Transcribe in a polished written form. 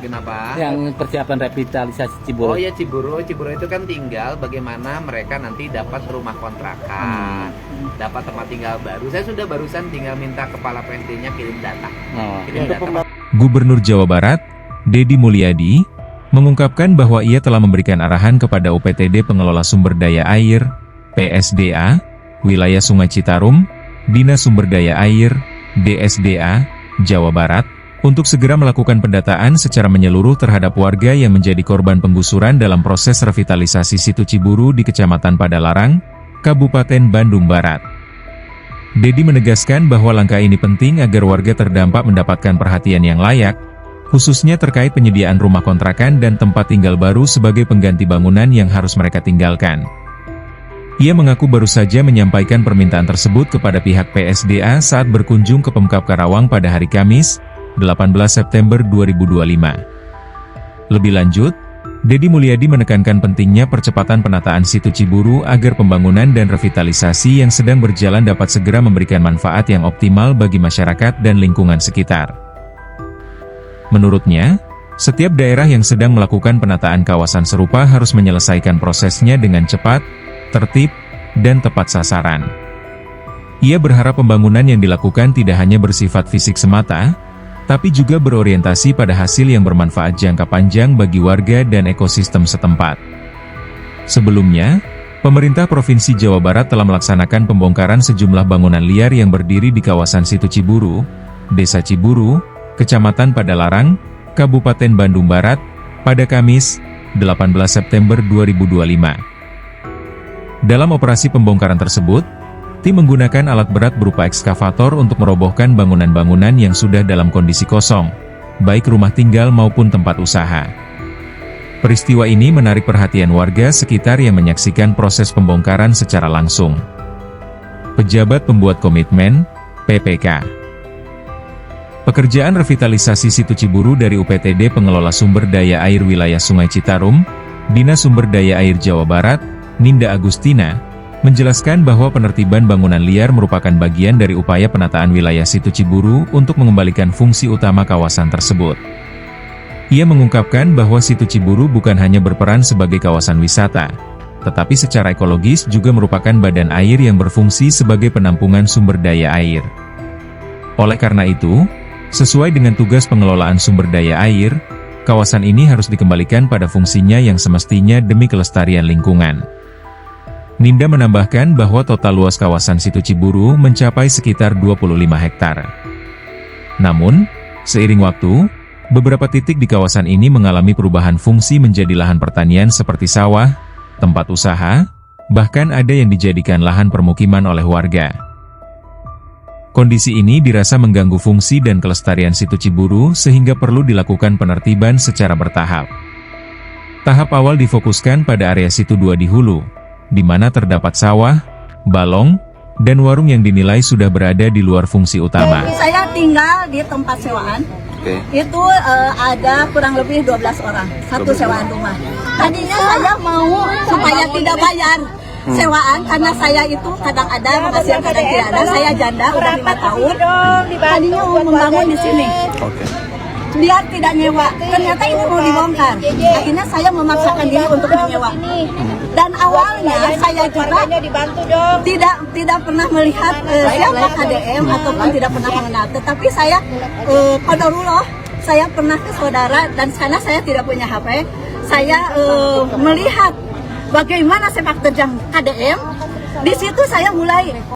Kenapa? Yang persiapan revitalisasi Ciburu. Oh ya, Ciburu itu kan tinggal bagaimana mereka nanti dapat rumah kontrakan, dapat tempat tinggal baru. Saya sudah barusan tinggal minta kepala PSD-nya kirim data. Kirim data. Gubernur Jawa Barat, Deddy Mulyadi, mengungkapkan bahwa ia telah memberikan arahan kepada UPTD Pengelola Sumber Daya Air, PSDA, Wilayah Sungai Citarum, Dinas Sumber Daya Air, DSDA, Jawa Barat, untuk segera melakukan pendataan secara menyeluruh terhadap warga yang menjadi korban penggusuran dalam proses revitalisasi situ Ciburu di Kecamatan Padalarang, Kabupaten Bandung Barat. Deddy menegaskan bahwa langkah ini penting agar warga terdampak mendapatkan perhatian yang layak, khususnya terkait penyediaan rumah kontrakan dan tempat tinggal baru sebagai pengganti bangunan yang harus mereka tinggalkan. Ia mengaku baru saja menyampaikan permintaan tersebut kepada pihak PSDA saat berkunjung ke Pemkab Karawang pada hari Kamis, 18 September 2025. Lebih lanjut, Deddy Mulyadi menekankan pentingnya percepatan penataan situ Ciburu agar pembangunan dan revitalisasi yang sedang berjalan dapat segera memberikan manfaat yang optimal bagi masyarakat dan lingkungan sekitar. Menurutnya, setiap daerah yang sedang melakukan penataan kawasan serupa harus menyelesaikan prosesnya dengan cepat, tertib, dan tepat sasaran. Ia berharap pembangunan yang dilakukan tidak hanya bersifat fisik semata, tapi juga berorientasi pada hasil yang bermanfaat jangka panjang bagi warga dan ekosistem setempat. Sebelumnya, pemerintah Provinsi Jawa Barat telah melaksanakan pembongkaran sejumlah bangunan liar yang berdiri di kawasan situ Ciburu, Desa Ciburu, Kecamatan Padalarang, Kabupaten Bandung Barat, pada Kamis, 18 September 2025. Dalam operasi pembongkaran tersebut, tim menggunakan alat berat berupa ekskavator untuk merobohkan bangunan-bangunan yang sudah dalam kondisi kosong, baik rumah tinggal maupun tempat usaha. Peristiwa ini menarik perhatian warga sekitar yang menyaksikan proses pembongkaran secara langsung. Pejabat Pembuat Komitmen, PPK. Pekerjaan revitalisasi situ Ciburu dari UPTD Pengelola Sumber Daya Air Wilayah Sungai Citarum, Dinas Sumber Daya Air Jawa Barat, Ninda Agustina, menjelaskan bahwa penertiban bangunan liar merupakan bagian dari upaya penataan wilayah situ Ciburu untuk mengembalikan fungsi utama kawasan tersebut. Ia mengungkapkan bahwa situ Ciburu bukan hanya berperan sebagai kawasan wisata, tetapi secara ekologis juga merupakan badan air yang berfungsi sebagai penampungan sumber daya air. Oleh karena itu, sesuai dengan tugas pengelolaan sumber daya air, kawasan ini harus dikembalikan pada fungsinya yang semestinya demi kelestarian lingkungan. Ninda menambahkan bahwa total luas kawasan situ Ciburu mencapai sekitar 25 hektar. Namun, seiring waktu, beberapa titik di kawasan ini mengalami perubahan fungsi menjadi lahan pertanian seperti sawah, tempat usaha, bahkan ada yang dijadikan lahan permukiman oleh warga. Kondisi ini dirasa mengganggu fungsi dan kelestarian situ Ciburu sehingga perlu dilakukan penertiban secara bertahap. Tahap awal difokuskan pada area situ 2 di hulu, di mana terdapat sawah, balong, dan warung yang dinilai sudah berada di luar fungsi utama. Saya tinggal di tempat sewaan, itu ada kurang lebih 12 orang, satu sewaan rumah. Tadinya saya mau supaya tidak bayar sewaan, karena saya itu kadang ada, penghasilan kadang tidak ada, saya janda, udah 5 tahun, tadinya mau membangun di sini. Biar tidak nyewa, ternyata ini mau dibongkar. Akhirnya saya memaksakan diri untuk menyewa. Dan awalnya saya juga tidak pernah melihat siapa KDM ataupun tidak pernah mengenal. Tetapi saya qadarullah, saya pernah ke saudara dan karena saya tidak punya HP, saya melihat bagaimana sepak terjang KDM. Di situ saya mulai